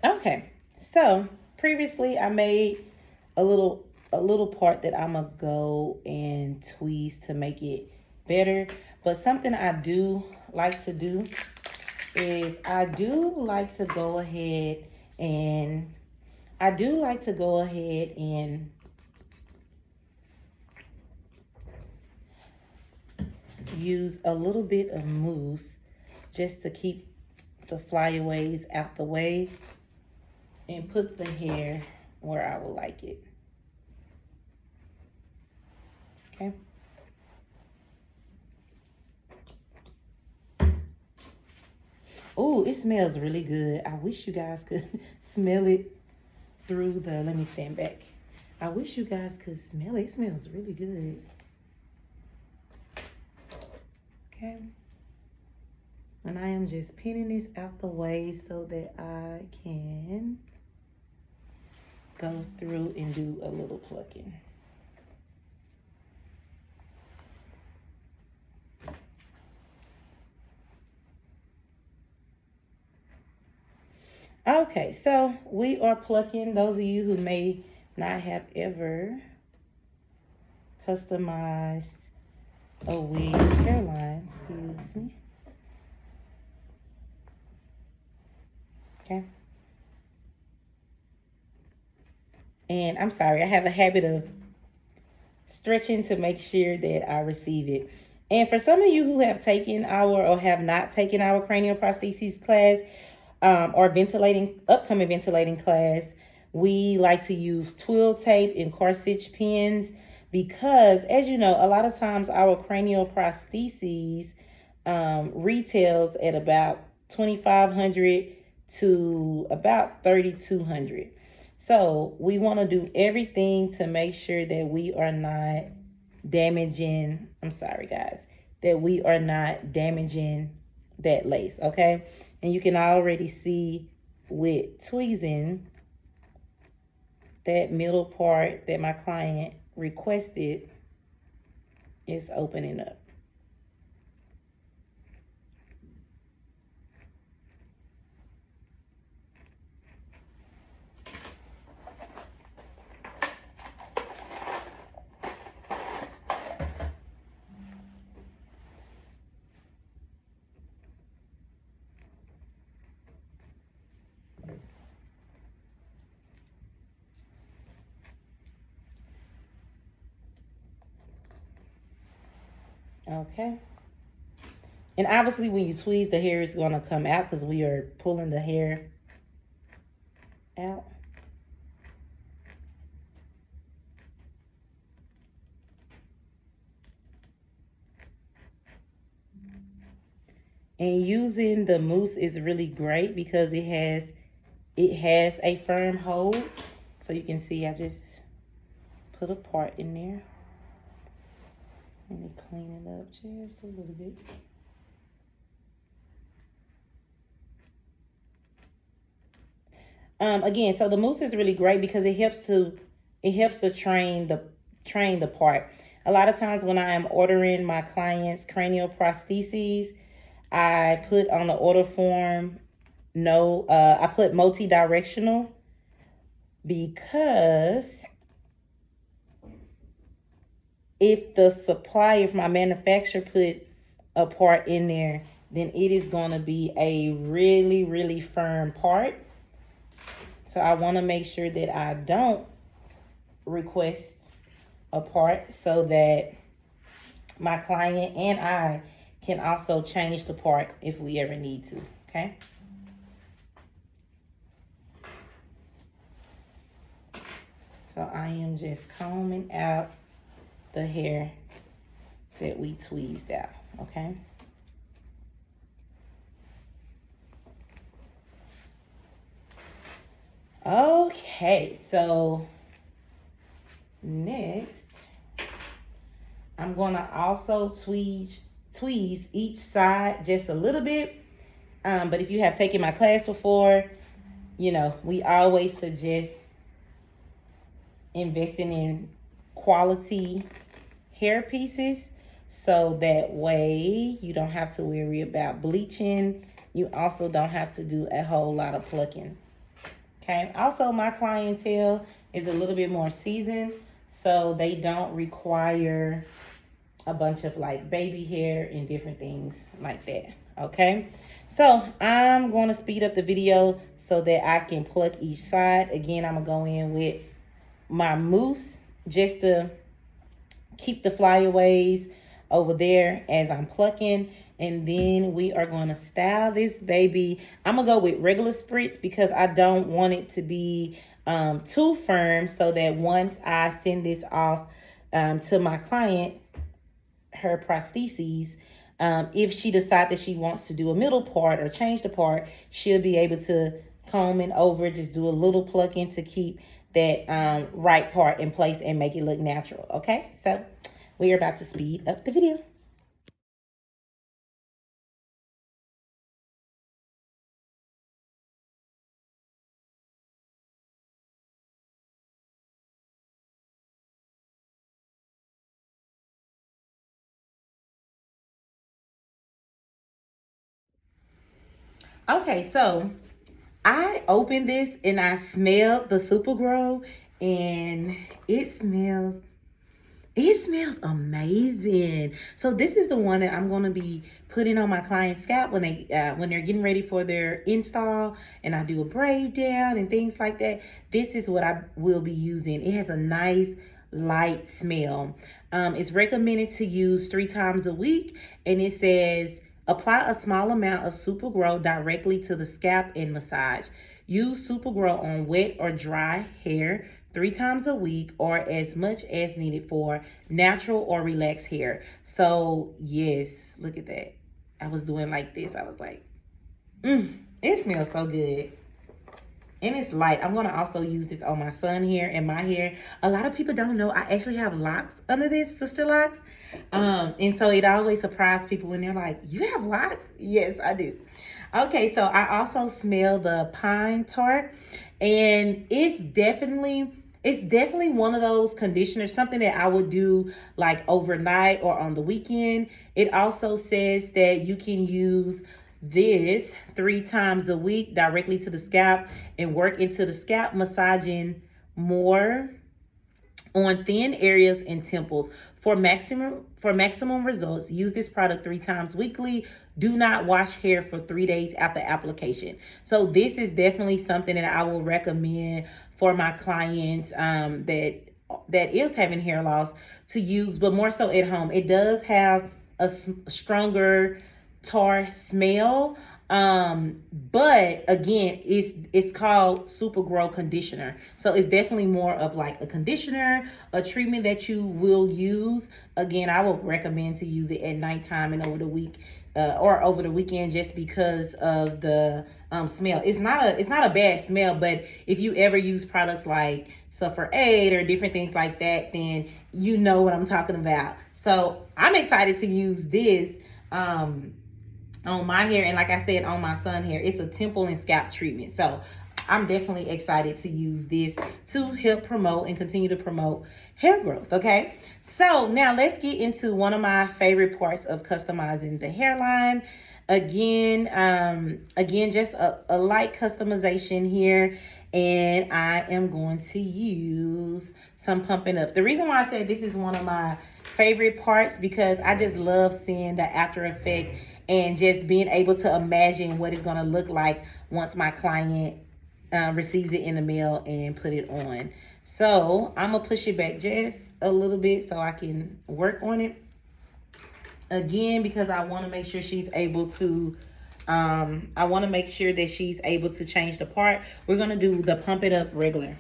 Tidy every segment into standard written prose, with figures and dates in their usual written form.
Okay, so previously I made a little part that I'm gonna go and tweeze to make it better. But something I do like to do is and I do like to go ahead and use a little bit of mousse just to keep the flyaways out the way and put the hair where I would like it. Okay. Oh, it smells really good. I wish you guys could smell it through the, let me stand back. I wish you guys could smell it. It smells really good. Okay. And I am just pinning this out the way so that I can go through and do a little plucking. Okay, so we are plucking. Those of you who may not have ever customized a wig hairline, excuse me. Okay. And I'm sorry, I have a habit of stretching to make sure that I receive it. And for some of you who have taken our or have not taken our cranial prosthesis class, or upcoming ventilating class, we like to use twill tape and corsage pins because, as you know, a lot of times our cranial prostheses retails at about $2,500 to about $3,200. So we want to do everything to make sure that we are not damaging. I'm sorry, guys, that we are not damaging that lace. Okay. And you can already see with tweezing that middle part that my client requested is opening up. Okay. And obviously when you tweeze, the hair is going to come out because we are pulling the hair out. And using the mousse is really great because it has a firm hold. So you can see I just put a part in there. Let me clean it up just a little bit. Again, so the mousse is really great because it helps to train the part. A lot of times when I am ordering my clients cranial prostheses, I put on the order form I put multi-directional because if my manufacturer put a part in there, then it is going to be a really, really firm part. So I want to make sure that I don't request a part so that my client and I can also change the part if we ever need to, okay? So I am just combing out the hair that we tweezed out, okay? Okay, so next, I'm gonna also tweeze each side just a little bit. But if you have taken my class before, you know, we always suggest investing in quality hair pieces so that way you don't have to worry about bleaching. You also don't have to do a whole lot of plucking. Okay. Also, my clientele is a little bit more seasoned, so they don't require a bunch of like baby hair and different things like that. Okay. So I'm going to speed up the video so that I can pluck each side. Again, I'm going to go in with my mousse just to keep the flyaways over there as I'm plucking. And then we are going to style this baby. I'm going to go with regular spritz because I don't want it to be too firm, so that once I send this off to my client, her prostheses, if she decides that she wants to do a middle part or change the part, she'll be able to comb it over, just do a little plucking to keep that right part in place and make it look natural. Okay, so we are about to speed up the video. Okay, so I opened this and I smelled the Super Grow, and it smells amazing. So this is the one that I'm going to be putting on my client's scalp when they're getting ready for their install, and I do a braid down and things like that. This is what I will be using. It has a nice light smell. It's recommended to use 3 times a week, and it says apply a small amount of Super Grow directly to the scalp and massage. Use Super Grow on wet or dry hair 3 times a week or as much as needed for natural or relaxed hair. So yes, look at that. I was doing like this. I was like, it smells so good. And it's light. I'm going to also use this on my son hair and my hair. A lot of people don't know I actually have locks under this, sister locks. And so it always surprises people when they're like, you have locks? Yes, I do. Okay, so I also smell the pine tart, and it's definitely one of those conditioners, something that I would do like overnight or on the weekend. It also says that you can use this 3 times a week directly to the scalp and work into the scalp, massaging more on thin areas and temples. For maximum results, use this product 3 times weekly. Do not wash hair for 3 days after application. So this is definitely something that I will recommend for my clients that is having hair loss to use, but more so at home. It does have a stronger tar smell, but again, it's called Super Grow Conditioner, so it's definitely more of like a conditioner, a treatment that you will use. Again, I would recommend to use it at nighttime and over the week or over the weekend, just because of the smell. It's not a bad smell, but if you ever use products like Suffer Aid or different things like that, then you know what I'm talking about. So I'm excited to use this on my hair, and like I said, on my son hair. It's a temple and scalp treatment, so I'm definitely excited to use this to help promote and continue to promote hair growth. Okay, so now let's get into one of my favorite parts of customizing the hairline. Again, just a light customization here, and I am going to use some pumping up. The reason why I said this is one of my favorite parts, because I just love seeing the after effect and just being able to imagine what it's going to look like once my client receives it in the mail and put it on. So I'm going to push it back just a little bit so I can work on it. Again, because I want to make sure she's able to, I want to make sure that she's able to change the part. We're going to do the pump it up regular.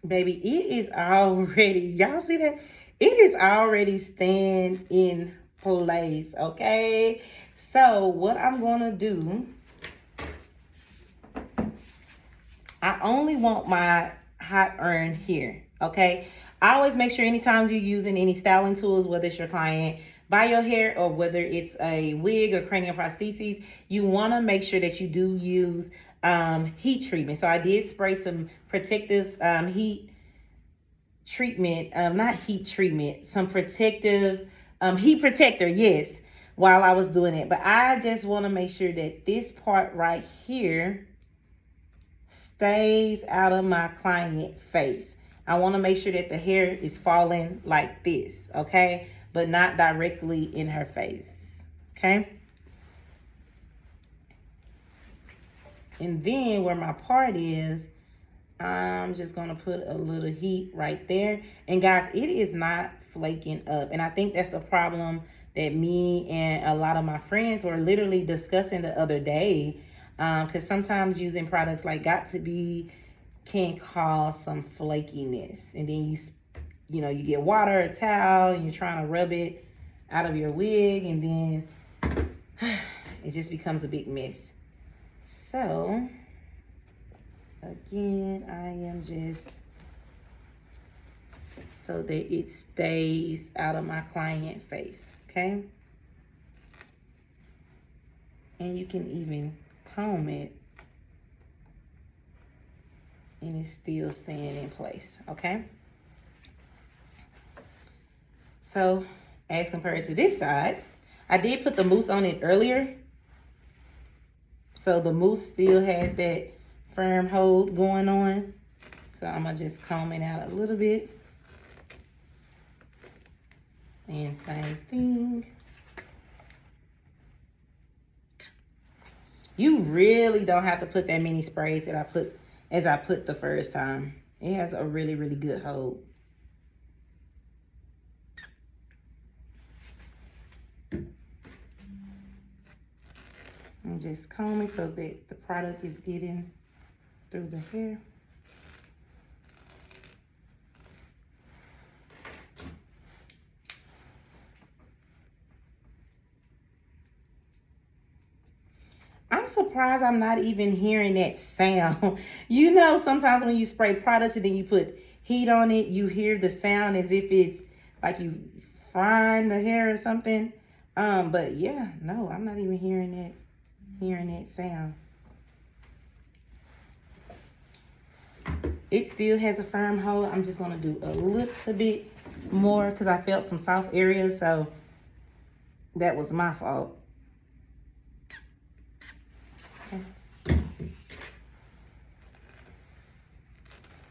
Baby, it is already, y'all see that? It is already staying in place, okay? So what I'm gonna do, I only want my hot iron here, okay? I always make sure anytime you're using any styling tools, whether it's your client by your hair or whether it's a wig or cranial prostheses, you want to make sure that you do use heat treatment. So I did spray some protective heat treatment, not heat treatment, some protective heat protector, yes, while I was doing it. But I just want to make sure that this part right here stays out of my client face. I want to make sure that the hair is falling like this, okay? But not directly in her face, okay? And then where my part is, I'm just going to put a little heat right there. And guys, it is not flaking up. And I think that's the problem that me and a lot of my friends were literally discussing the other day. Because sometimes using products like Got2b can cause some flakiness. And then you get water or towel and you're trying to rub it out of your wig, and then it just becomes a big mess. So again, I am just so that it stays out of my client face, okay? And you can even comb it and it's still staying in place, okay? So as compared to this side, I did put the mousse on it earlier. So the mousse still has that firm hold going on. So I'm gonna just comb it out a little bit. And same thing. You really don't have to put that many sprays that I put the first time. It has a really, really good hold. And just comb it so that the product is getting through the hair. I'm surprised I'm not even hearing that sound. You know, sometimes when you spray products and then you put heat on it, you hear the sound as if it's like you frying the hair or something. But yeah, no, I'm not even hearing that sound. It still has a firm hold. I'm just gonna do a little bit more because I felt some soft areas, so that was my fault. Okay.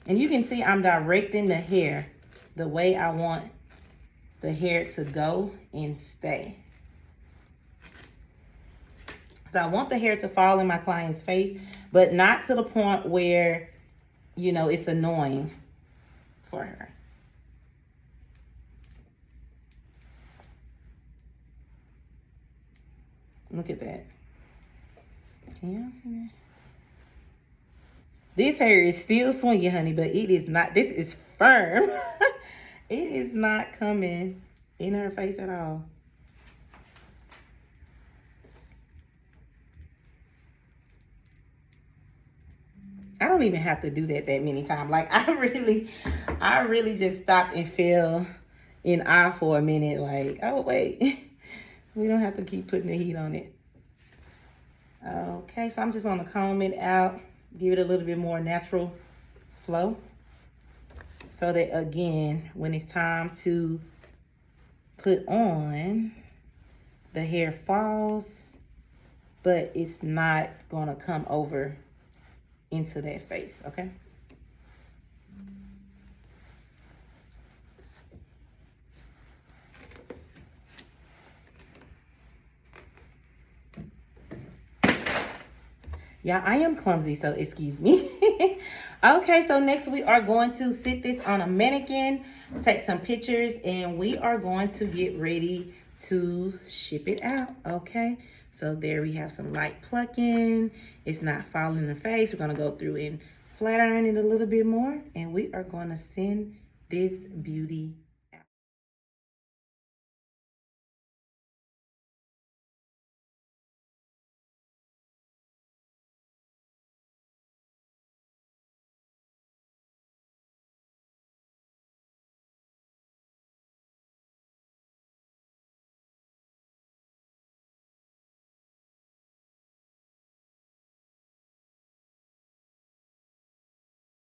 And you can see I'm directing the hair the way I want the hair to go and stay. So I want the hair to fall in my client's face, but not to the point where, you know, it's annoying for her. Look at that. Can y'all see that? This hair is still swinging, honey, but it is not. This is firm. It is not coming in her face at all. I don't even have to do that many times. Like I really just stopped and fell in awe for a minute. Like, oh wait, we don't have to keep putting the heat on it. Okay, so I'm just gonna comb it out, give it a little bit more natural flow, so that again, when it's time to put on, the hair falls, but it's not gonna come over into that face, okay? Yeah, I am clumsy, so excuse me. Okay, so next we are going to sit this on a mannequin, take some pictures, and we are going to get ready to ship it out, okay? So there we have some light plucking. It's not falling in the face. We're gonna go through and flat iron it a little bit more, and we are gonna send this beauty